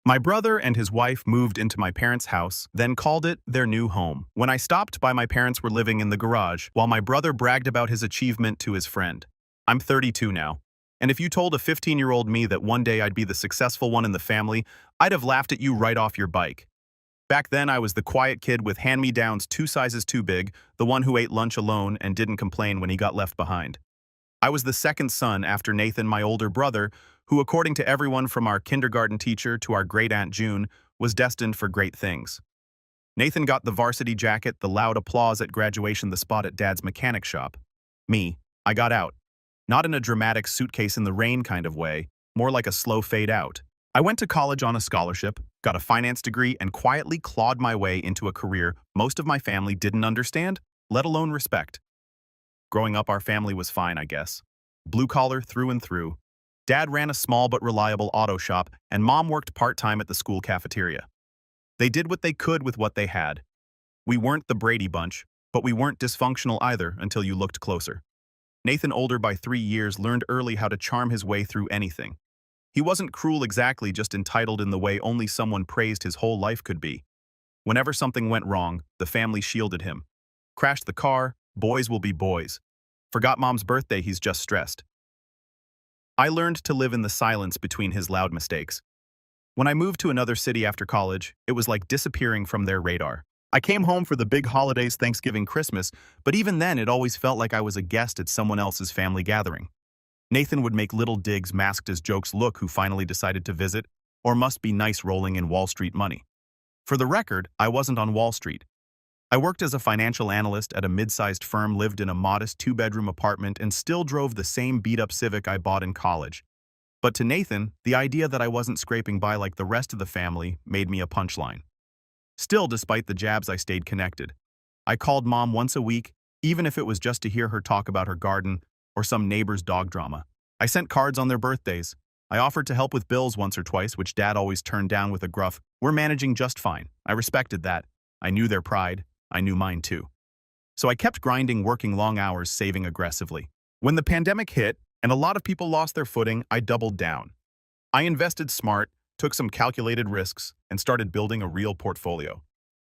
My brother and his wife moved into my parents' house, then called it their new home. When I stopped by, my parents were living in the garage, while my brother bragged about his achievement to his friend. I'm 32 now, and if you told a 15-year-old me that one day I'd be the successful one in the family, I'd have laughed at you right off your bike. Back then, I was the quiet kid with hand-me-downs 2 sizes too big, the one who ate lunch alone and didn't complain when he got left behind. I was the second son after Nathan, my older brother, who, according to everyone from our kindergarten teacher to our great-aunt June, was destined for great things. Nathan got the varsity jacket, the loud applause at graduation, the spot at Dad's mechanic shop. Me, I got out. Not in a dramatic suitcase in the rain kind of way, more like a slow fade out. I went to college on a scholarship, got a finance degree, and quietly clawed my way into a career most of my family didn't understand, let alone respect. Growing up, our family was fine, I guess. Blue-collar through and through. Dad ran a small but reliable auto shop, and Mom worked part-time at the school cafeteria. They did what they could with what they had. We weren't the Brady Bunch, but we weren't dysfunctional either until you looked closer. Nathan, older by 3 years, learned early how to charm his way through anything. He wasn't cruel exactly, just entitled in the way only someone praised his whole life could be. Whenever something went wrong, the family shielded him. Crashed the car, boys will be boys. Forgot Mom's birthday, he's just stressed. I learned to live in the silence between his loud mistakes. When I moved to another city after college, it was like disappearing from their radar. I came home for the big holidays, Thanksgiving, Christmas, but even then it always felt like I was a guest at someone else's family gathering. Nathan would make little digs masked as jokes. Look who finally decided to visit, or must be nice rolling in Wall Street money. For the record, I wasn't on Wall Street. I worked as a financial analyst at a mid-sized firm, lived in a modest 2-bedroom apartment, and still drove the same beat-up Civic I bought in college. But to Nathan, the idea that I wasn't scraping by like the rest of the family made me a punchline. Still, despite the jabs, I stayed connected. I called Mom once a week, even if it was just to hear her talk about her garden or some neighbor's dog drama. I sent cards on their birthdays. I offered to help with bills once or twice, which Dad always turned down with a gruff, "We're managing just fine." I respected that. I knew their pride. I knew mine too. So I kept grinding, working long hours, saving aggressively. When the pandemic hit, and a lot of people lost their footing, I doubled down. I invested smart, took some calculated risks, and started building a real portfolio.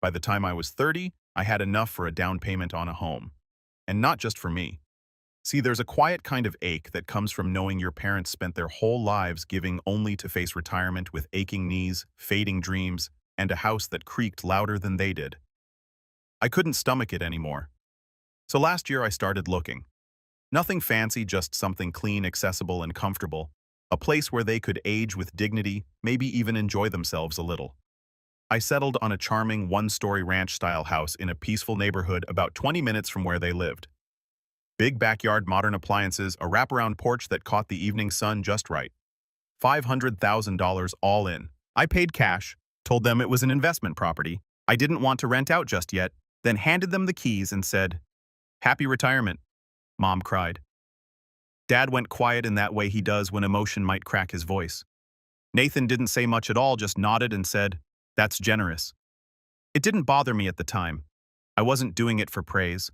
By the time I was 30, I had enough for a down payment on a home. And not just for me. See, there's a quiet kind of ache that comes from knowing your parents spent their whole lives giving only to face retirement with aching knees, fading dreams, and a house that creaked louder than they did. I couldn't stomach it anymore. So last year I started looking. Nothing fancy, just something clean, accessible, and comfortable. A place where they could age with dignity, maybe even enjoy themselves a little. I settled on a charming 1-story ranch-style house in a peaceful neighborhood about 20 minutes from where they lived. Big backyard, modern appliances, a wraparound porch that caught the evening sun just right. $500,000 all in. I paid cash, told them it was an investment property. I didn't want to rent out just yet, then handed them the keys and said, "Happy retirement," Mom cried. Dad went quiet in that way he does when emotion might crack his voice. Nathan didn't say much at all, just nodded and said, "That's generous." It didn't bother me at the time. I wasn't doing it for praise.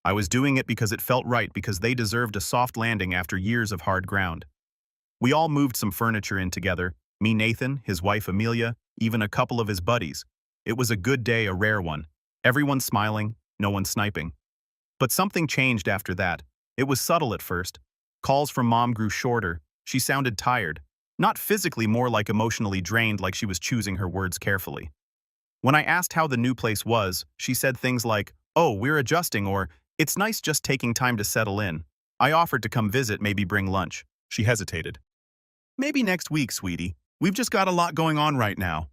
I was doing it because it felt right, because they deserved a soft landing after years of hard ground. We all moved some furniture in together, me, Nathan, his wife Amelia, even a couple of his buddies. It was a good day, a rare one. Everyone smiling, no one sniping. But something changed after that. It was subtle at first. Calls from Mom grew shorter. She sounded tired. Not physically, more like emotionally drained, like she was choosing her words carefully. When I asked how the new place was, she said things like, "Oh, we're adjusting," or "It's nice just taking time to settle in." I offered to come visit, maybe bring lunch. She hesitated. "Maybe next week, sweetie. We've just got a lot going on right now."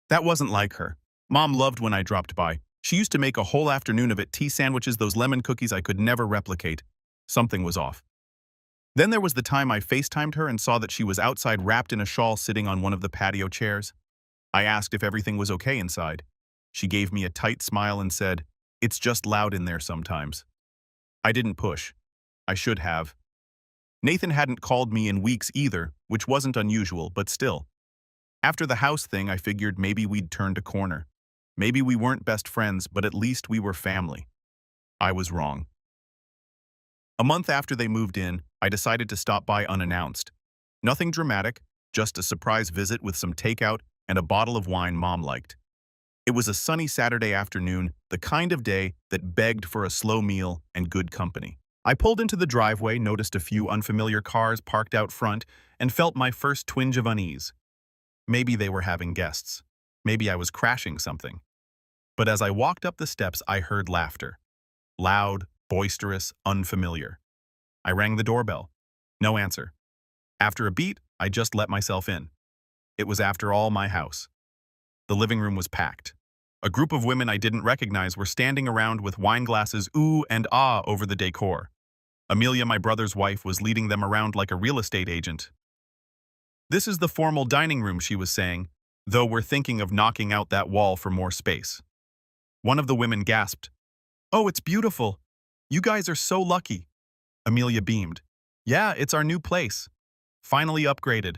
That wasn't like her. Mom loved when I dropped by. She used to make a whole afternoon of it, tea sandwiches, those lemon cookies I could never replicate. Something was off. Then there was the time I FaceTimed her and saw that she was outside wrapped in a shawl sitting on one of the patio chairs. I asked if everything was okay inside. She gave me a tight smile and said, "It's just loud in there sometimes." I didn't push. I should have. Nathan hadn't called me in weeks either, which wasn't unusual, but still. After the house thing, I figured maybe we'd turned a corner. Maybe we weren't best friends, but at least we were family. I was wrong. A month after they moved in, I decided to stop by unannounced. Nothing dramatic, just a surprise visit with some takeout, and a bottle of wine Mom liked. It was a sunny Saturday afternoon, the kind of day that begged for a slow meal and good company. I pulled into the driveway, noticed a few unfamiliar cars parked out front, and felt my first twinge of unease. Maybe they were having guests. Maybe I was crashing something. But as I walked up the steps, I heard laughter. Loud, boisterous, unfamiliar. I rang the doorbell. No answer. After a beat, I just let myself in. It was, after all, my house. The living room was packed. A group of women I didn't recognize were standing around with wine glasses ooh and ah over the decor. Amelia, my brother's wife, was leading them around like a real estate agent. "This is the formal dining room," she was saying, "though we're thinking of knocking out that wall for more space." One of the women gasped, "Oh, it's beautiful. You guys are so lucky." Amelia beamed. "Yeah, it's our new place. Finally upgraded."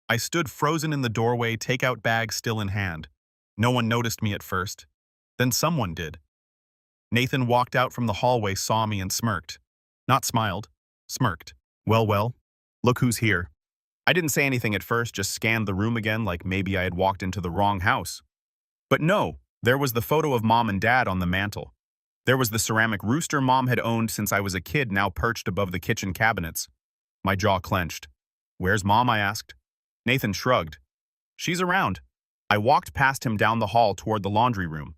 I stood frozen in the doorway, takeout bag still in hand. No one noticed me at first. Then someone did. Nathan walked out from the hallway, saw me, and smirked. Not smiled, smirked. Well, look who's here." I didn't say anything at first, just scanned the room again like maybe I had walked into the wrong house. But no, there was the photo of Mom and Dad on the mantel. There was the ceramic rooster Mom had owned since I was a kid, now perched above the kitchen cabinets. My jaw clenched. "Where's Mom?" I asked. Nathan shrugged. "She's around." I walked past him down the hall toward the laundry room.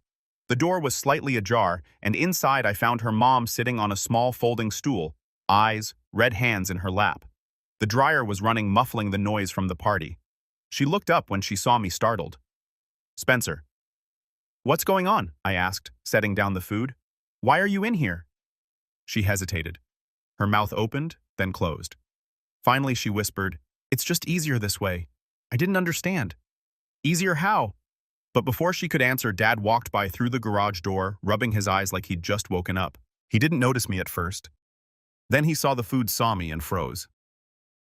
The door was slightly ajar, and inside I found her mom sitting on a small folding stool, eyes, red hands in her lap. The dryer was running, muffling the noise from the party. She looked up when she saw me, startled. "Spencer." "What's going on?" I asked, setting down the food. "Why are you in here?" She hesitated. Her mouth opened, then closed. Finally she whispered, "It's just easier this way. I didn't understand." "Easier how?" But before she could answer, Dad walked by through the garage door, rubbing his eyes like he'd just woken up. He didn't notice me at first. Then he saw the food, saw me, and froze.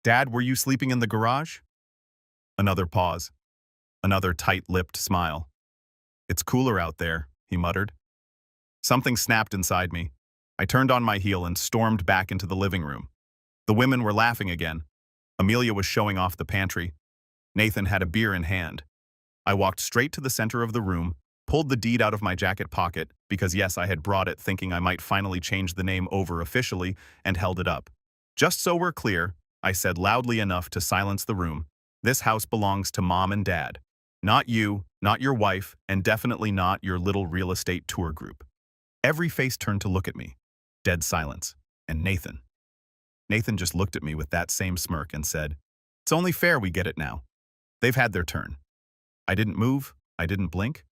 "Dad, were you sleeping in the garage?" Another pause. Another tight-lipped smile. "It's cooler out there," he muttered. Something snapped inside me. I turned on my heel and stormed back into the living room. The women were laughing again. Amelia was showing off the pantry. Nathan had a beer in hand. I walked straight to the center of the room, pulled the deed out of my jacket pocket, because yes, I had brought it thinking I might finally change the name over officially, and held it up. "Just so we're clear," I said loudly enough to silence the room, "this house belongs to Mom and Dad. Not you, not your wife, and definitely not your little real estate tour group." Every face turned to look at me. Dead silence. And Nathan. Nathan just looked at me with that same smirk and said, "It's only fair we get it now. They've had their turn." I didn't move. I didn't blink.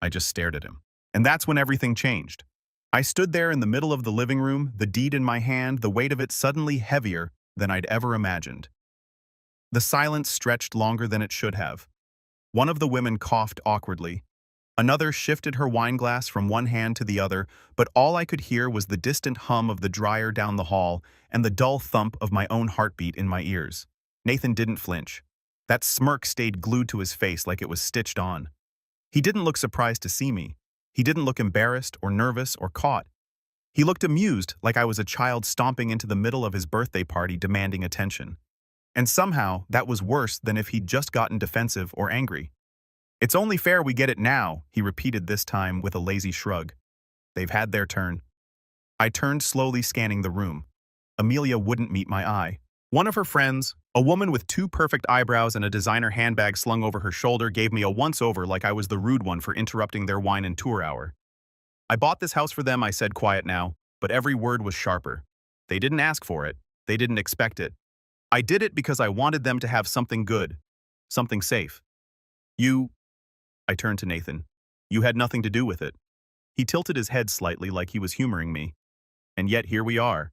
I just stared at him. And that's when everything changed. I stood there in the middle of the living room, the deed in my hand, the weight of it suddenly heavier than I'd ever imagined. The silence stretched longer than it should have. One of the women coughed awkwardly. Another shifted her wine glass from one hand to the other, but all I could hear was the distant hum of the dryer down the hall and the dull thump of my own heartbeat in my ears. Nathan didn't flinch. That smirk stayed glued to his face like it was stitched on. He didn't look surprised to see me. He didn't look embarrassed or nervous or caught. He looked amused, like I was a child stomping into the middle of his birthday party demanding attention. And somehow, that was worse than if he'd just gotten defensive or angry. "It's only fair we get it now," he repeated, this time with a lazy shrug. "They've had their turn." I turned, slowly scanning the room. Amelia wouldn't meet my eye. One of her friends, a woman with 2 perfect eyebrows and a designer handbag slung over her shoulder, gave me a once-over like I was the rude one for interrupting their wine and tour hour. "I bought this house for them," I said, quiet now, but every word was sharper. They didn't ask for it. They didn't expect it. I did it because I wanted them to have something good, something safe. I turned to Nathan. "You had nothing to do with it." He tilted his head slightly like he was humoring me. And yet here we are.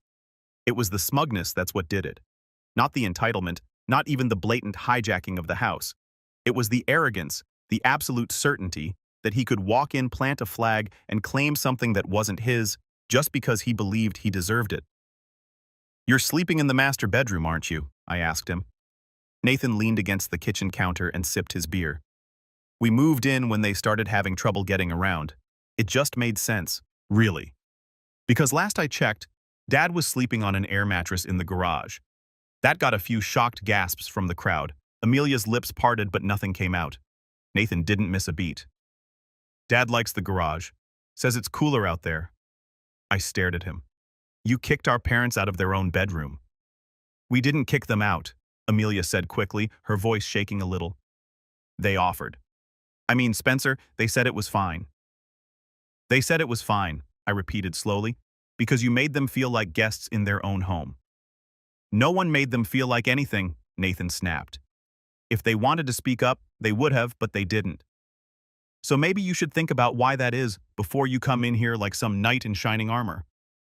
It was the smugness that's what did it. Not the entitlement, not even the blatant hijacking of the house. It was the arrogance, the absolute certainty that he could walk in, plant a flag, and claim something that wasn't his just because he believed he deserved it. "You're sleeping in the master bedroom, aren't you?" I asked him. Nathan leaned against the kitchen counter and sipped his beer. "We moved in when they started having trouble getting around. It just made sense, really. Because last I checked, Dad was sleeping on an air mattress in the garage." That got a few shocked gasps from the crowd. Amelia's lips parted, but nothing came out. Nathan didn't miss a beat. Dad likes the garage. Says it's cooler out there. I stared at him. You kicked our parents out of their own bedroom. We didn't kick them out, Amelia said quickly, her voice shaking a little. They offered. I mean, Spencer, they said it was fine. They said it was fine, I repeated slowly, because you made them feel like guests in their own home. No one made them feel like anything, Nathan snapped. If they wanted to speak up, they would have, but they didn't. So maybe you should think about why that is before you come in here like some knight in shining armor.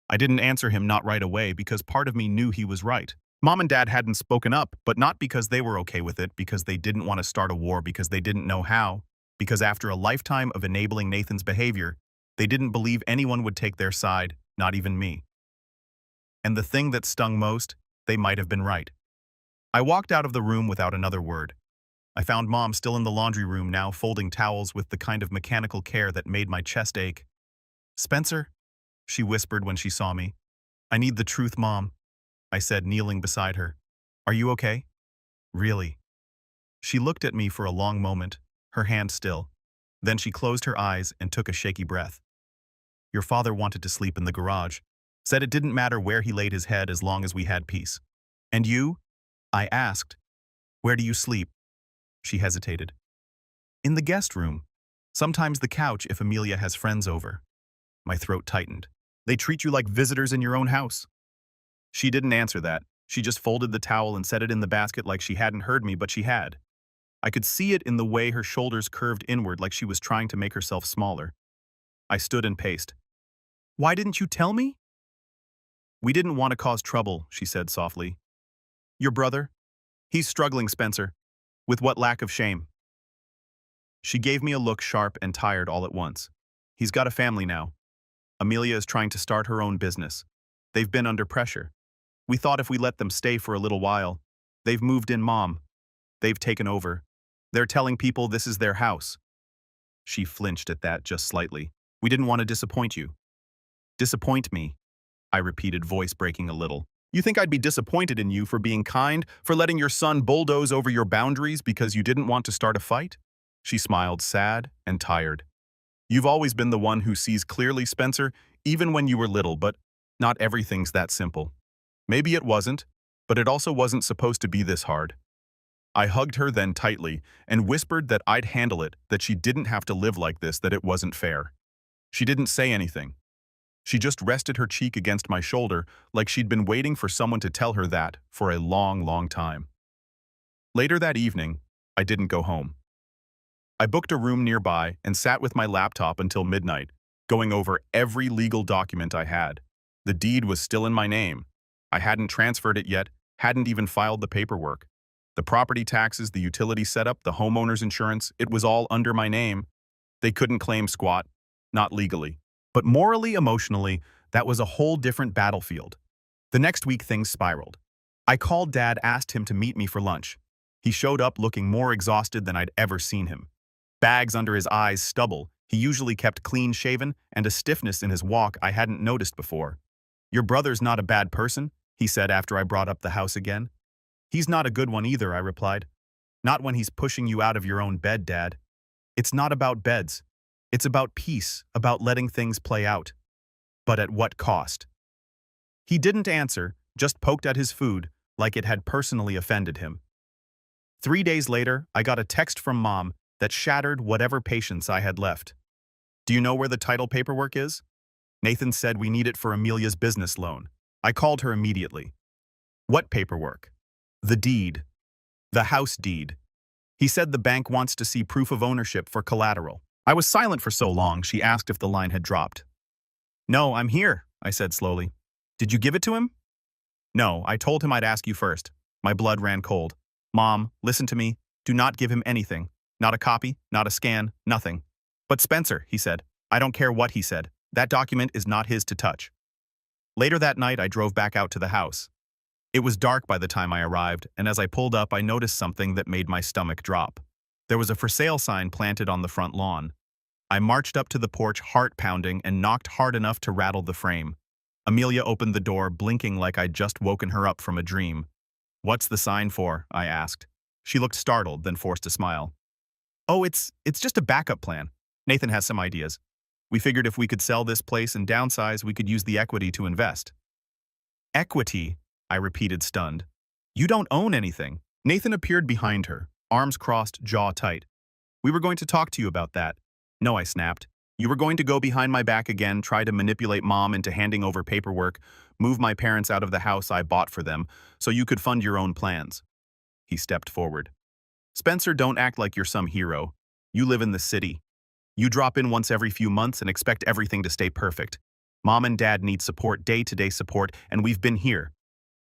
I didn't answer him not right away because part of me knew he was right. Mom and Dad hadn't spoken up, but not because they were okay with it, because they didn't want to start a war, because they didn't know how, because after a lifetime of enabling Nathan's behavior, they didn't believe anyone would take their side, not even me. And the thing that stung most, they might have been right. I walked out of the room without another word. I found Mom still in the laundry room now, folding towels with the kind of mechanical care that made my chest ache. Spencer, she whispered when she saw me. I need the truth, Mom, I said, kneeling beside her. Are you okay? Really? She looked at me for a long moment, her hand still. Then she closed her eyes and took a shaky breath. Your father wanted to sleep in the garage. Said it didn't matter where he laid his head as long as we had peace. And you? I asked. Where do you sleep? She hesitated. In the guest room. Sometimes the couch if Amelia has friends over. My throat tightened. They treat you like visitors in your own house. She didn't answer that. She just folded the towel and set it in the basket like she hadn't heard me, but she had. I could see it in the way her shoulders curved inward like she was trying to make herself smaller. I stood and paced. Why didn't you tell me? We didn't want to cause trouble, she said softly. Your brother? He's struggling, Spencer. With what lack of shame? She gave me a look sharp and tired all at once. He's got a family now. Amelia is trying to start her own business. They've been under pressure. We thought if we let them stay for a little while. They've moved in, Mom. They've taken over. They're telling people this is their house. She flinched at that just slightly. We didn't want to disappoint you. Disappoint me, I repeated, voice breaking a little. You think I'd be disappointed in you for being kind, for letting your son bulldoze over your boundaries because you didn't want to start a fight? She smiled, sad and tired. You've always been the one who sees clearly, Spencer, even when you were little, but not everything's that simple. Maybe it wasn't, but it also wasn't supposed to be this hard. I hugged her then tightly and whispered that I'd handle it, that she didn't have to live like this, that it wasn't fair. She didn't say anything. She just rested her cheek against my shoulder like she'd been waiting for someone to tell her that for a long, long time. Later that evening, I didn't go home. I booked a room nearby and sat with my laptop until midnight, going over every legal document I had. The deed was still in my name. I hadn't transferred it yet, hadn't even filed the paperwork. The property taxes, the utility setup, the homeowner's insurance, it was all under my name. They couldn't claim squat, not legally. But morally, emotionally, that was a whole different battlefield. The next week, things spiraled. I called Dad, asked him to meet me for lunch. He showed up looking more exhausted than I'd ever seen him. Bags under his eyes, stubble, he usually kept clean-shaven, and a stiffness in his walk I hadn't noticed before. Your brother's not a bad person, he said after I brought up the house again. He's not a good one either, I replied. Not when he's pushing you out of your own bed, Dad. It's not about beds. It's about peace, about letting things play out. But at what cost? He didn't answer, just poked at his food, like it had personally offended him. 3 days later, I got a text from Mom that shattered whatever patience I had left. Do you know where the title paperwork is? Nathan said we need it for Amelia's business loan. I called her immediately. What paperwork? The deed. The house deed. He said the bank wants to see proof of ownership for collateral. I was silent for so long, she asked if the line had dropped. No, I'm here, I said slowly. Did you give it to him? No, I told him I'd ask you first. My blood ran cold. Mom, listen to me. Do not give him anything. Not a copy, not a scan, nothing. But Spencer, he said. I don't care what he said. That document is not his to touch. Later that night, I drove back out to the house. It was dark by the time I arrived, and as I pulled up, I noticed something that made my stomach drop. There was a for sale sign planted on the front lawn. I marched up to the porch, heart pounding, and knocked hard enough to rattle the frame. Amelia opened the door, blinking like I'd just woken her up from a dream. What's the sign for? I asked. She looked startled, then forced a smile. Oh, it's just a backup plan. Nathan has some ideas. We figured if we could sell this place and downsize, we could use the equity to invest. Equity, I repeated stunned. You don't own anything. Nathan appeared behind her, arms crossed, jaw tight. We were going to talk to you about that. No, I snapped. You were going to go behind my back again, try to manipulate Mom into handing over paperwork, move my parents out of the house I bought for them, so you could fund your own plans. He stepped forward. Spencer, don't act like you're some hero. You live in the city. You drop in once every few months and expect everything to stay perfect. Mom and Dad need support, day-to-day support, and we've been here.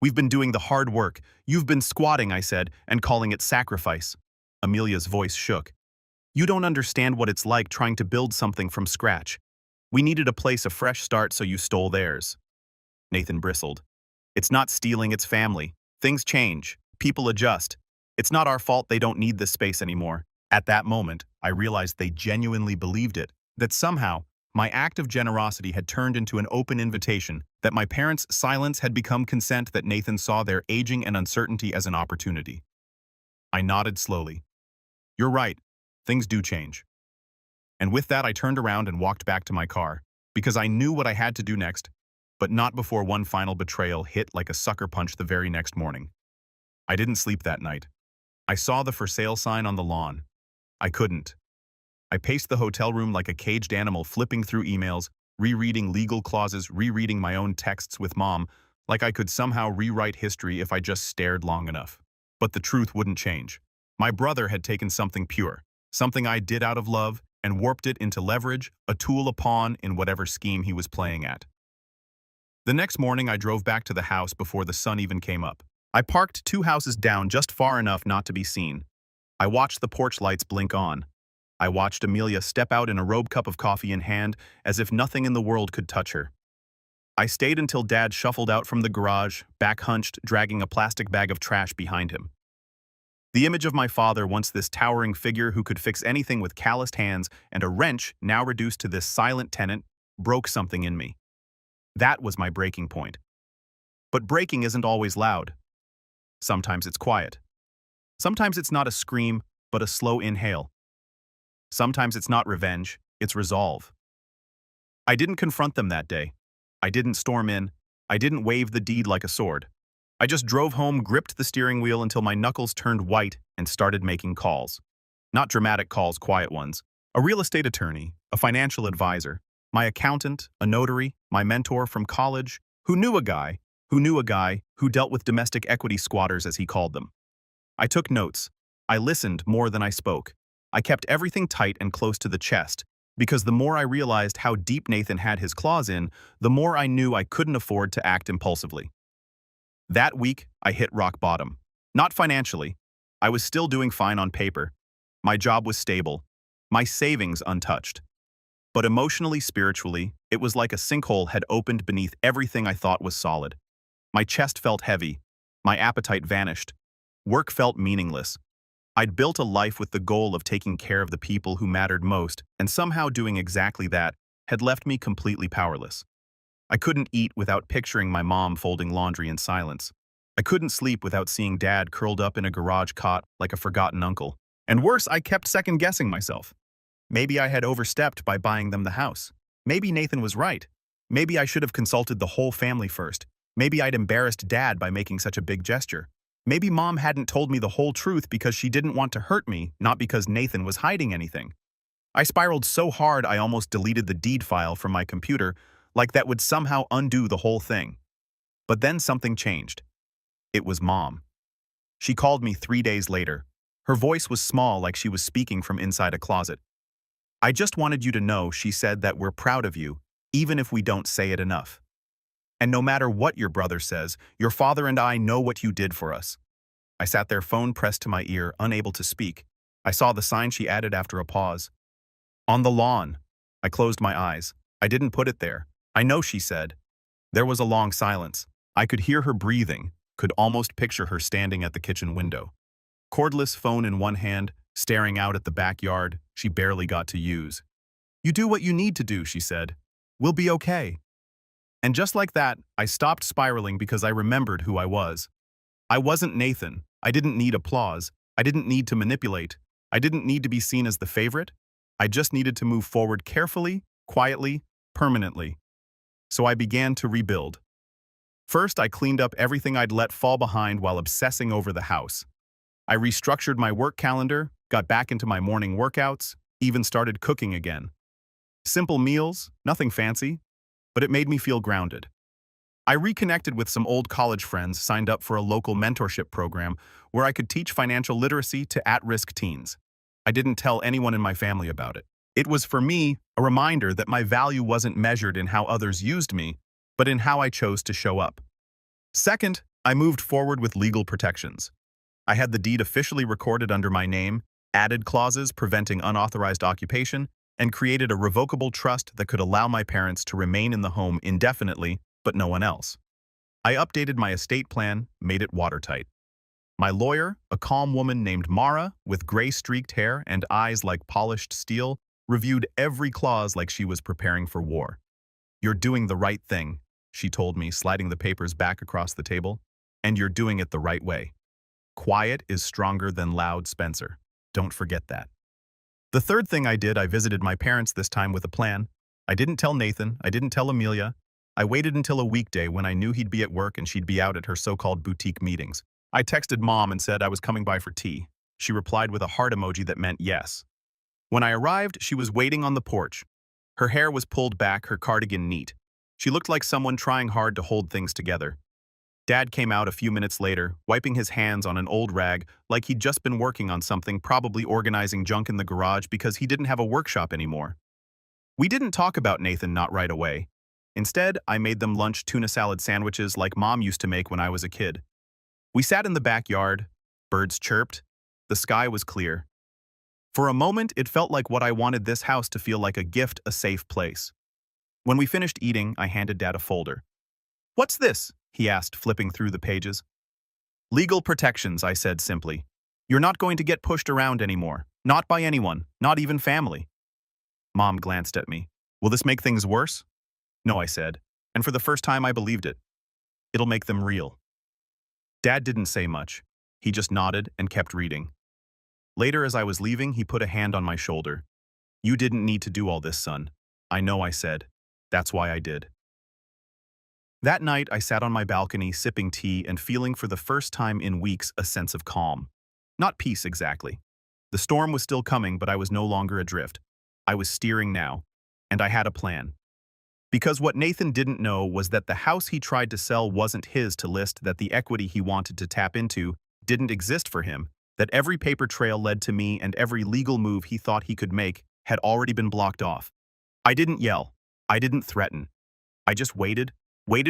We've been doing the hard work. You've been squatting, I said, and calling it sacrifice. Amelia's voice shook. You don't understand what it's like trying to build something from scratch. We needed a place, a fresh start, so you stole theirs. Nathan bristled. It's not stealing, it's family. Things change. People adjust. It's not our fault they don't need this space anymore. At that moment, I realized they genuinely believed it, that somehow, my act of generosity had turned into an open invitation, that my parents' silence had become consent, that Nathan saw their aging and uncertainty as an opportunity. I nodded slowly. You're right. Things do change. And with that, I turned around and walked back to my car, because I knew what I had to do next, but not before one final betrayal hit like a sucker punch the very next morning. I didn't sleep that night. I saw the for sale sign on the lawn. I couldn't. I paced the hotel room like a caged animal, flipping through emails, rereading legal clauses, rereading my own texts with Mom, like I could somehow rewrite history if I just stared long enough. But the truth wouldn't change. My brother had taken something pure, something I did out of love, and warped it into leverage, a tool, a pawn in whatever scheme he was playing at. The next morning, I drove back to the house before the sun even came up. I parked 2 houses down, just far enough not to be seen. I watched the porch lights blink on. I watched Amelia step out in a robe, cup of coffee in hand, as if nothing in the world could touch her. I stayed until Dad shuffled out from the garage, back hunched, dragging a plastic bag of trash behind him. The image of my father, once this towering figure who could fix anything with calloused hands and a wrench, now reduced to this silent tenant, broke something in me. That was my breaking point. But breaking isn't always loud. Sometimes it's quiet. Sometimes it's not a scream, but a slow inhale. Sometimes it's not revenge, it's resolve. I didn't confront them that day. I didn't storm in. I didn't wave the deed like a sword. I just drove home, gripped the steering wheel until my knuckles turned white, and started making calls. Not dramatic calls, quiet ones. A real estate attorney, a financial advisor, my accountant, a notary, my mentor from college, who knew a guy who dealt with domestic equity squatters, as he called them. I took notes. I listened more than I spoke. I kept everything tight and close to the chest, because the more I realized how deep Nathan had his claws in, the more I knew I couldn't afford to act impulsively. That week, I hit rock bottom. Not financially. I was still doing fine on paper. My job was stable. My savings untouched. But emotionally, spiritually, it was like a sinkhole had opened beneath everything I thought was solid. My chest felt heavy. My appetite vanished. Work felt meaningless. I'd built a life with the goal of taking care of the people who mattered most, and somehow doing exactly that had left me completely powerless. I couldn't eat without picturing my mom folding laundry in silence. I couldn't sleep without seeing Dad curled up in a garage cot like a forgotten uncle. And worse, I kept second-guessing myself. Maybe I had overstepped by buying them the house. Maybe Nathan was right. Maybe I should have consulted the whole family first. Maybe I'd embarrassed Dad by making such a big gesture. Maybe Mom hadn't told me the whole truth because she didn't want to hurt me, not because Nathan was hiding anything. I spiraled so hard I almost deleted the deed file from my computer, like that would somehow undo the whole thing. But then something changed. It was Mom. She called me 3 days later. Her voice was small, like she was speaking from inside a closet. I just wanted you to know, she said, that we're proud of you, even if we don't say it enough. And no matter what your brother says, your father and I know what you did for us. I sat there, phone pressed to my ear, unable to speak. I saw the sign she added after a pause. On the lawn. I closed my eyes. I didn't put it there. I know, she said. There was a long silence. I could hear her breathing, could almost picture her standing at the kitchen window. Cordless phone in one hand, staring out at the backyard she barely got to use. You do what you need to do, she said. We'll be okay. And just like that, I stopped spiraling because I remembered who I was. I wasn't Nathan. I didn't need applause. I didn't need to manipulate. I didn't need to be seen as the favorite. I just needed to move forward carefully, quietly, permanently. So I began to rebuild. First, I cleaned up everything I'd let fall behind while obsessing over the house. I restructured my work calendar, got back into my morning workouts, even started cooking again. Simple meals, nothing fancy, but it made me feel grounded. I reconnected with some old college friends, signed up for a local mentorship program where I could teach financial literacy to at-risk teens. I didn't tell anyone in my family about it. It was, for me, a reminder that my value wasn't measured in how others used me, but in how I chose to show up. Second, I moved forward with legal protections. I had the deed officially recorded under my name, added clauses preventing unauthorized occupation, and created a revocable trust that could allow my parents to remain in the home indefinitely, but no one else. I updated my estate plan, made it watertight. My lawyer, a calm woman named Mara, with gray-streaked hair and eyes like polished steel, reviewed every clause like she was preparing for war. "You're doing the right thing," she told me, sliding the papers back across the table. "And you're doing it the right way. Quiet is stronger than loud, Spencer. Don't forget that." The third thing I did, I visited my parents, this time with a plan. I didn't tell Nathan, I didn't tell Amelia. I waited until a weekday when I knew he'd be at work and she'd be out at her so-called boutique meetings. I texted Mom and said I was coming by for tea. She replied with a heart emoji that meant yes. When I arrived, she was waiting on the porch. Her hair was pulled back, her cardigan neat. She looked like someone trying hard to hold things together. Dad came out a few minutes later, wiping his hands on an old rag like he'd just been working on something, probably organizing junk in the garage because he didn't have a workshop anymore. We didn't talk about Nathan, not right away. Instead, I made them lunch tuna salad sandwiches like Mom used to make when I was a kid. We sat in the backyard, birds chirped, the sky was clear. For a moment, it felt like what I wanted this house to feel like: a gift, a safe place. When we finished eating, I handed Dad a folder. "What's this?" he asked, flipping through the pages. "Legal protections," I said simply. "You're not going to get pushed around anymore. Not by anyone, not even family." Mom glanced at me. "Will this make things worse?" "No," I said, and for the first time I believed it. "It'll make them real." Dad didn't say much. He just nodded and kept reading. Later, as I was leaving, he put a hand on my shoulder. "You didn't need to do all this, son." "I know," I said. "That's why I did." That night, I sat on my balcony, sipping tea and feeling for the first time in weeks a sense of calm. Not peace exactly. The storm was still coming, but I was no longer adrift. I was steering now, and I had a plan. Because what Nathan didn't know was that the house he tried to sell wasn't his to list, that the equity he wanted to tap into didn't exist for him, that every paper trail led to me and every legal move he thought he could make had already been blocked off. I didn't yell. I didn't threaten. I just waited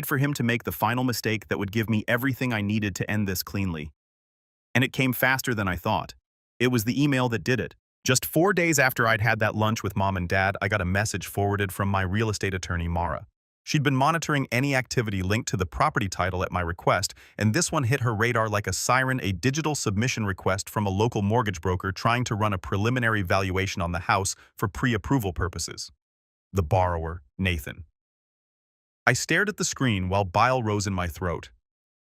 for him to make the final mistake that would give me everything I needed to end this cleanly. And it came faster than I thought. It was the email that did it. Just 4 days after I'd had that lunch with Mom and Dad, I got a message forwarded from my real estate attorney, Mara. She'd been monitoring any activity linked to the property title at my request, and this one hit her radar like a siren: a digital submission request from a local mortgage broker trying to run a preliminary valuation on the house for pre-approval purposes. The borrower, Nathan. I stared at the screen while bile rose in my throat.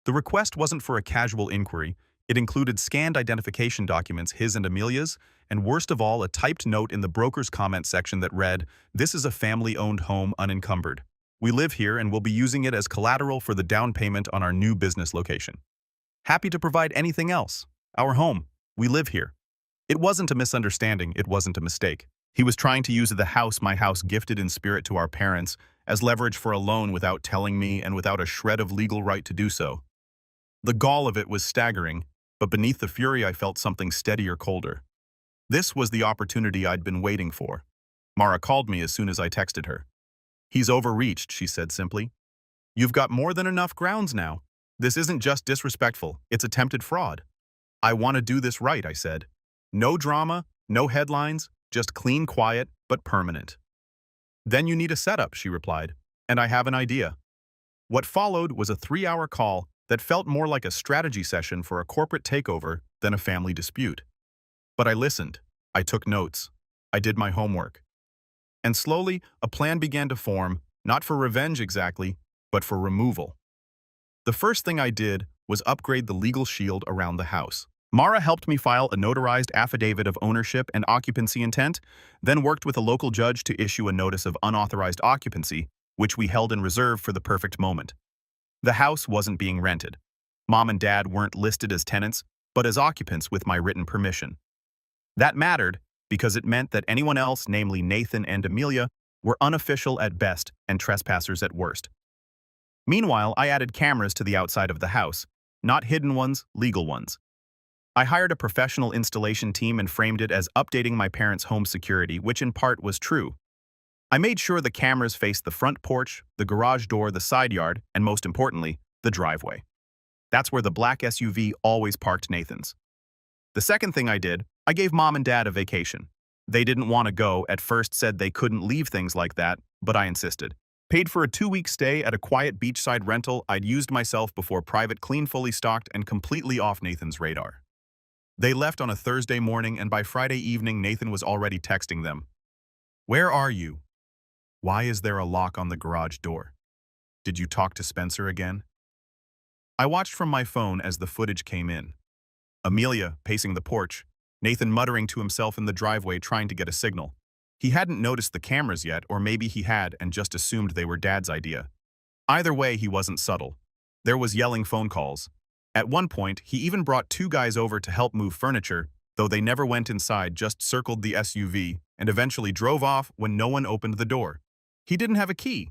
The request wasn't for a casual inquiry. It included scanned identification documents, his and Amelia's, and worst of all, a typed note in the broker's comment section that read, "This is a family-owned home, unencumbered. We live here and will be using it as collateral for the down payment on our new business location. Happy to provide anything else. Our home. We live here." It wasn't a misunderstanding. It wasn't a mistake. He was trying to use the house, my house gifted in spirit to our parents, as leverage for a loan without telling me and without a shred of legal right to do so. The gall of it was staggering, but beneath the fury I felt something steadier, colder. This was the opportunity I'd been waiting for. Mara called me as soon as I texted her. "He's overreached," she said simply. "You've got more than enough grounds now. This isn't just disrespectful, it's attempted fraud." "I want to do this right," I said. "No drama, no headlines, just clean, quiet, but permanent." "Then you need a setup," she replied, "and I have an idea." What followed was a 3-hour call that felt more like a strategy session for a corporate takeover than a family dispute. But I listened. I took notes. I did my homework. And slowly, a plan began to form, not for revenge exactly, but for removal. The first thing I did was upgrade the legal shield around the house. Mara helped me file a notarized affidavit of ownership and occupancy intent, then worked with a local judge to issue a notice of unauthorized occupancy, which we held in reserve for the perfect moment. The house wasn't being rented. Mom and Dad weren't listed as tenants, but as occupants with my written permission. That mattered because it meant that anyone else, namely Nathan and Amelia, were unofficial at best and trespassers at worst. Meanwhile, I added cameras to the outside of the house, not hidden ones, legal ones. I hired a professional installation team and framed it as updating my parents' home security, which in part was true. I made sure the cameras faced the front porch, the garage door, the side yard, and most importantly, the driveway. That's where the black SUV always parked Nathan's. The second thing I did, I gave Mom and Dad a vacation. They didn't want to go, at first said they couldn't leave things like that, but I insisted. Paid for a 2-week stay at a quiet beachside rental I'd used myself before, private, clean, fully stocked, and completely off Nathan's radar. They left on a Thursday morning, and by Friday evening Nathan was already texting them. "Where are you? Why is there a lock on the garage door? Did you talk to Spencer again?" I watched from my phone as the footage came in. Amelia pacing the porch, Nathan muttering to himself in the driveway trying to get a signal. He hadn't noticed the cameras yet, or maybe he had and just assumed they were Dad's idea. Either way, he wasn't subtle. There was yelling phone calls. At one point, he even brought 2 guys over to help move furniture, though they never went inside, just circled the SUV, and eventually drove off when no one opened the door. He didn't have a key.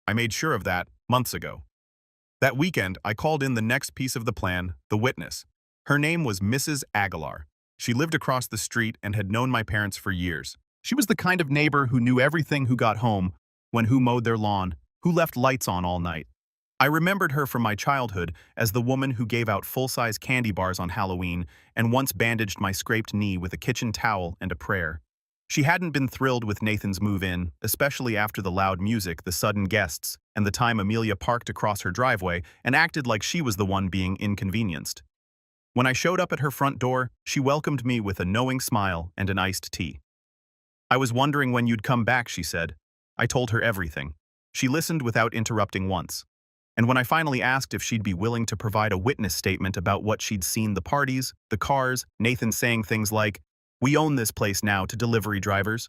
I made sure of that months ago. That weekend, I called in the next piece of the plan, the witness. Her name was Mrs. Aguilar. She lived across the street and had known my parents for years. She was the kind of neighbor who knew everything: who got home, who mowed their lawn, who left lights on all night. I remembered her from my childhood as the woman who gave out full-size candy bars on Halloween and once bandaged my scraped knee with a kitchen towel and a prayer. She hadn't been thrilled with Nathan's move-in, especially after the loud music, the sudden guests, and the time Amelia parked across her driveway and acted like she was the one being inconvenienced. When I showed up at her front door, she welcomed me with a knowing smile and an iced tea. "I was wondering when you'd come back," she said. I told her everything. She listened without interrupting once. And when I finally asked if she'd be willing to provide a witness statement about what she'd seen, the parties, the cars, Nathan saying things like, "We own this place now," to delivery drivers,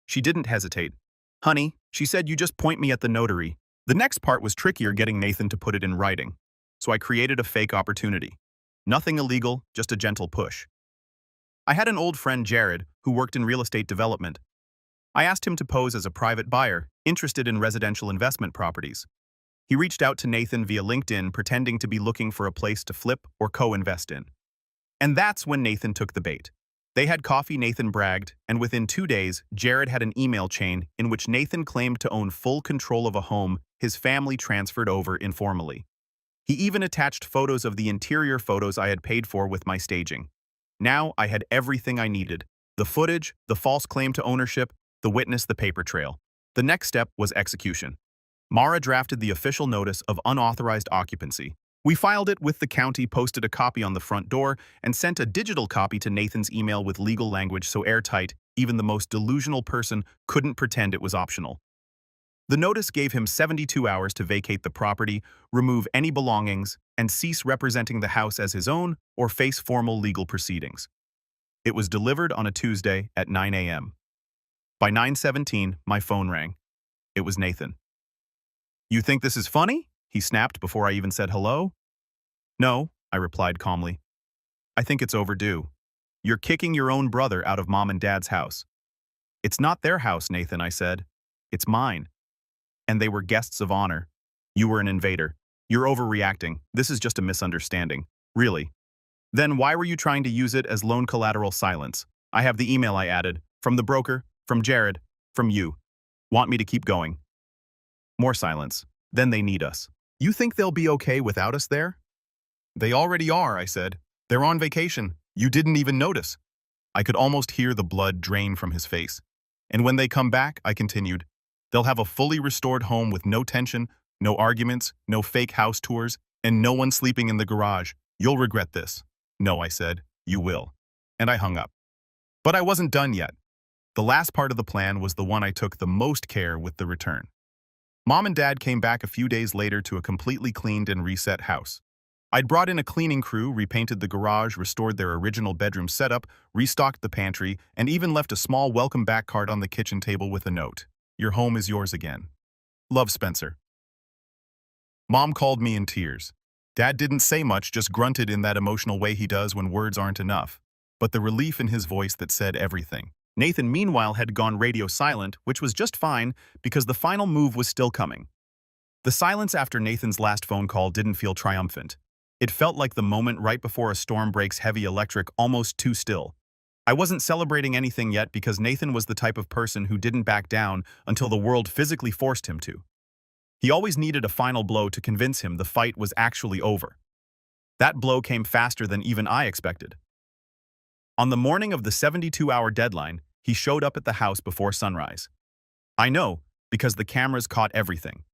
she didn't hesitate. "Honey," she said, "you just point me at the notary." The next part was trickier, getting Nathan to put it in writing. So I created a fake opportunity. Nothing illegal, just a gentle push. I had an old friend, Jared, who worked in real estate development. I asked him to pose as a private buyer, interested in residential investment properties. He reached out to Nathan via LinkedIn, pretending to be looking for a place to flip or co-invest in. And that's when Nathan took the bait. They had coffee, Nathan bragged, and within 2 days, Jared had an email chain in which Nathan claimed to own full control of a home his family transferred over informally. He even attached photos of the interior, photos I had paid for with my staging. Now I had everything I needed: the footage, the false claim to ownership, the witness, the paper trail. The next step was execution. Mara drafted the official notice of unauthorized occupancy. We filed it with the county, posted a copy on the front door, and sent a digital copy to Nathan's email with legal language so airtight, even the most delusional person couldn't pretend it was optional. The notice gave him 72 hours to vacate the property, remove any belongings, and cease representing the house as his own or face formal legal proceedings. It was delivered on a Tuesday at 9 a.m. By 9:17, my phone rang. It was Nathan. "You think this is funny?" he snapped before I even said hello. "No," I replied calmly. "I think it's overdue. You're kicking your own brother out of Mom and Dad's house." "It's not their house, Nathan," I said. "It's mine. And they were guests of honor. You were an invader. You're overreacting. This is just a misunderstanding. Really." "Then why were you trying to use it as loan collateral?" "Silence. I have the email," I added. "From the broker, from Jared, from you. Want me to keep going?" More silence. "Then they need us. You think they'll be okay without us there?" "They already are," I said. "They're on vacation. You didn't even notice." I could almost hear the blood drain from his face. "And when they come back," I continued, "they'll have a fully restored home with no tension, no arguments, no fake house tours, and no one sleeping in the garage. You'll regret this." "No," I said. "You will." And I hung up. But I wasn't done yet. The last part of the plan was the one I took the most care with: the return. Mom and Dad came back a few days later to a completely cleaned and reset house. I'd brought in a cleaning crew, repainted the garage, restored their original bedroom setup, restocked the pantry, and even left a small welcome back card on the kitchen table with a note. Your home is yours again. Love, Spencer. Mom called me in tears. Dad didn't say much, just grunted in that emotional way he does when words aren't enough. But the relief in his voice that said everything. Nathan, meanwhile, had gone radio silent, which was just fine because the final move was still coming. The silence after Nathan's last phone call didn't feel triumphant. It felt like the moment right before a storm breaks heavy electric, almost too still. I wasn't celebrating anything yet because Nathan was the type of person who didn't back down until the world physically forced him to. He always needed a final blow to convince him the fight was actually over. That blow came faster than even I expected. On the morning of the 72-hour deadline, he showed up at the house before sunrise. I know, because the cameras caught everything.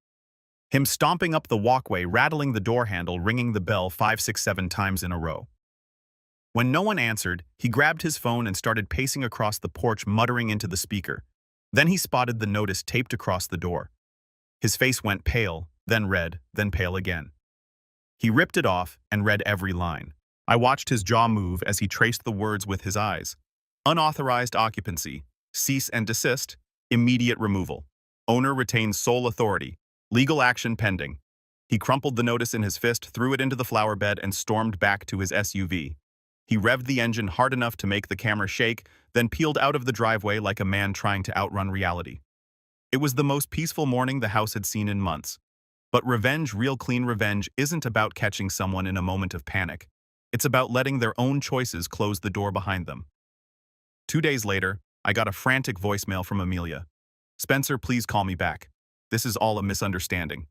Him stomping up the walkway, rattling the door handle, ringing the bell 5, 6, 7 times in a row. When no one answered, he grabbed his phone and started pacing across the porch, muttering into the speaker. Then he spotted the notice taped across the door. His face went pale, then red, then pale again. He ripped it off and read every line. I watched his jaw move as he traced the words with his eyes. Unauthorized occupancy, cease and desist, immediate removal. Owner retains sole authority, legal action pending. He crumpled the notice in his fist, threw it into the flower bed, and stormed back to his SUV. He revved the engine hard enough to make the camera shake, then peeled out of the driveway like a man trying to outrun reality. It was the most peaceful morning the house had seen in months. But revenge, real clean revenge, isn't about catching someone in a moment of panic. It's about letting their own choices close the door behind them. 2 days later, I got a frantic voicemail from Amelia. Spencer, please call me back. This is all a misunderstanding.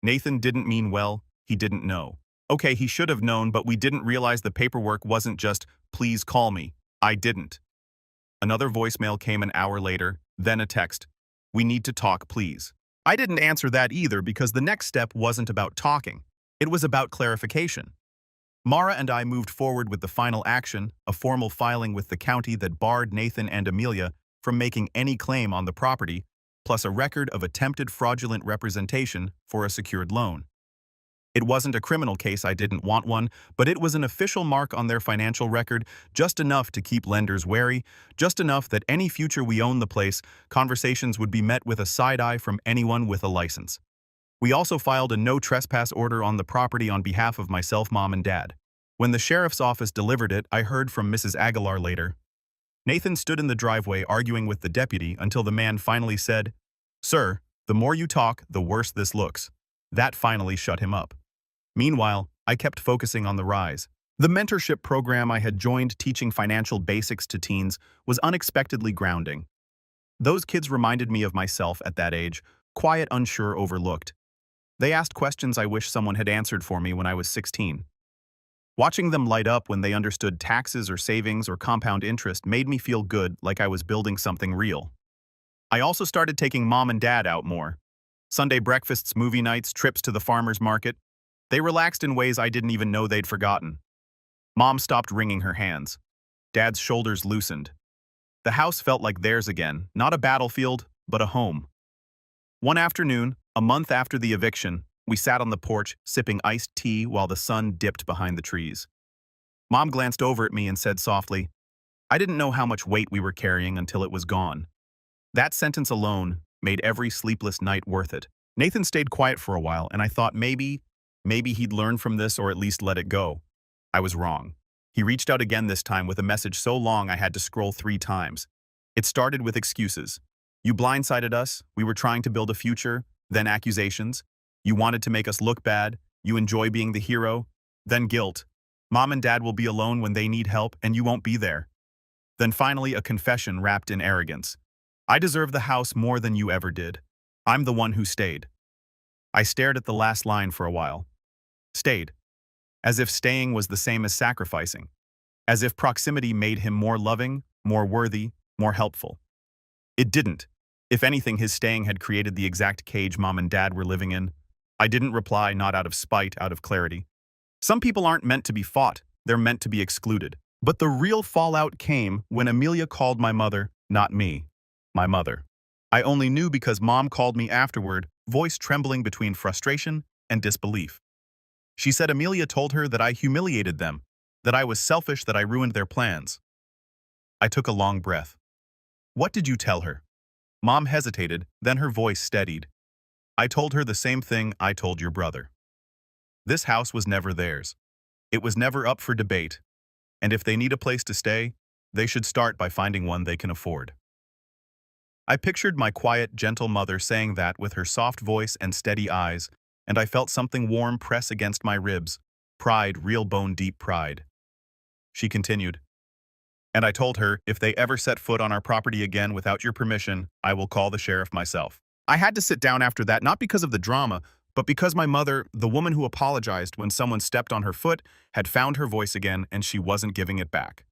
Nathan didn't mean well, he didn't know. Okay, he should have known, but we didn't realize the paperwork wasn't just, please call me. I didn't. Another voicemail came an hour later, then a text. We need to talk, please. I didn't answer that either because the next step wasn't about talking. It was about clarification. Mara and I moved forward with the final action, a formal filing with the county that barred Nathan and Amelia from making any claim on the property, plus a record of attempted fraudulent representation for a secured loan. It wasn't a criminal case, I didn't want one, but it was an official mark on their financial record, just enough to keep lenders wary, just enough that any future we own the place, conversations would be met with a side eye from anyone with a license. We also filed a no trespass order on the property on behalf of myself, Mom, and Dad. When the sheriff's office delivered it, I heard from Mrs. Aguilar later. Nathan stood in the driveway arguing with the deputy until the man finally said, Sir, the more you talk, the worse this looks. That finally shut him up. Meanwhile, I kept focusing on the rise. The mentorship program I had joined teaching financial basics to teens was unexpectedly grounding. Those kids reminded me of myself at that age, quiet, unsure, overlooked. They asked questions I wish someone had answered for me when I was 16. Watching them light up when they understood taxes or savings or compound interest made me feel good, like I was building something real. I also started taking Mom and Dad out more. Sunday breakfasts, movie nights, trips to the farmer's market. They relaxed in ways I didn't even know they'd forgotten. Mom stopped wringing her hands. Dad's shoulders loosened. The house felt like theirs again, not a battlefield, but a home. One afternoon, a month after the eviction, we sat on the porch, sipping iced tea while the sun dipped behind the trees. Mom glanced over at me and said softly, I didn't know how much weight we were carrying until it was gone. That sentence alone made every sleepless night worth it. Nathan stayed quiet for a while, and I thought maybe he'd learn from this or at least let it go. I was wrong. He reached out again, this time with a message so long I had to scroll 3 times. It started with excuses. You blindsided us, we were trying to build a future, then accusations. You wanted to make us look bad, you enjoy being the hero, then guilt. Mom and Dad will be alone when they need help and you won't be there. Then finally a confession wrapped in arrogance. I deserve the house more than you ever did. I'm the one who stayed. I stared at the last line for a while. Stayed. As if staying was the same as sacrificing. As if proximity made him more loving, more worthy, more helpful. It didn't. If anything, his staying had created the exact cage Mom and Dad were living in. I didn't reply, not out of spite, out of clarity. Some people aren't meant to be fought, they're meant to be excluded. But the real fallout came when Amelia called my mother, not me, my mother. I only knew because Mom called me afterward, voice trembling between frustration and disbelief. She said Amelia told her that I humiliated them, that I was selfish, that I ruined their plans. I took a long breath. What did you tell her? Mom hesitated, then her voice steadied. I told her the same thing I told your brother. This house was never theirs. It was never up for debate, and if they need a place to stay, they should start by finding one they can afford. I pictured my quiet, gentle mother saying that with her soft voice and steady eyes, and I felt something warm press against my ribs. Pride, real bone-deep pride. She continued, and I told her, if they ever set foot on our property again without your permission, I will call the sheriff myself. I had to sit down after that, not because of the drama, but because my mother, the woman who apologized when someone stepped on her foot, had found her voice again and she wasn't giving it back.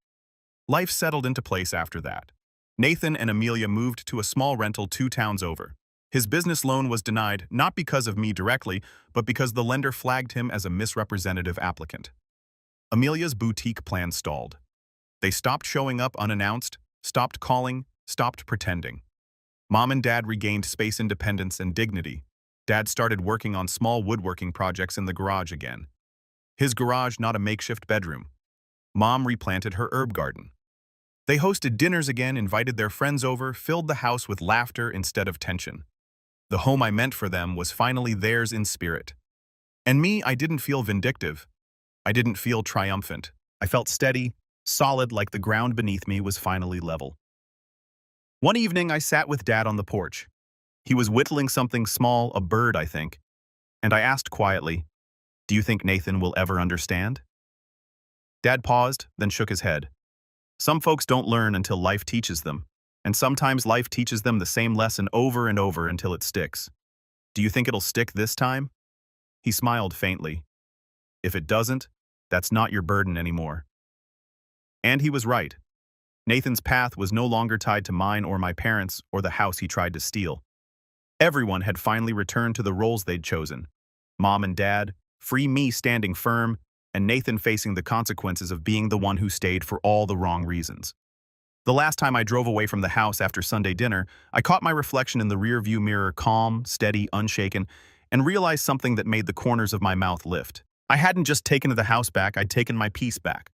Life settled into place after that. Nathan and Amelia moved to a small rental 2 towns over. His business loan was denied, not because of me directly, but because the lender flagged him as a misrepresentative applicant. Amelia's boutique plan stalled. They stopped showing up unannounced, stopped calling, stopped pretending. Mom and Dad regained space independence and dignity. Dad started working on small woodworking projects in the garage again. His garage, not a makeshift bedroom. Mom replanted her herb garden. They hosted dinners again, invited their friends over, filled the house with laughter instead of tension. The home I meant for them was finally theirs in spirit. And me, I didn't feel vindictive. I didn't feel triumphant. I felt steady, solid, like the ground beneath me was finally level. One evening, I sat with Dad on the porch. He was whittling something small, a bird, I think, and I asked quietly, "Do you think Nathan will ever understand?" Dad paused, then shook his head. Some folks don't learn until life teaches them, and sometimes life teaches them the same lesson over and over until it sticks. Do you think it'll stick this time? He smiled faintly. If it doesn't, that's not your burden anymore. And he was right. Nathan's path was no longer tied to mine or my parents or the house he tried to steal. Everyone had finally returned to the roles they'd chosen. Mom and Dad, free me standing firm, and Nathan facing the consequences of being the one who stayed for all the wrong reasons. The last time I drove away from the house after Sunday dinner, I caught my reflection in the rearview mirror, calm, steady, unshaken, and realized something that made the corners of my mouth lift. I hadn't just taken the house back, I'd taken my peace back.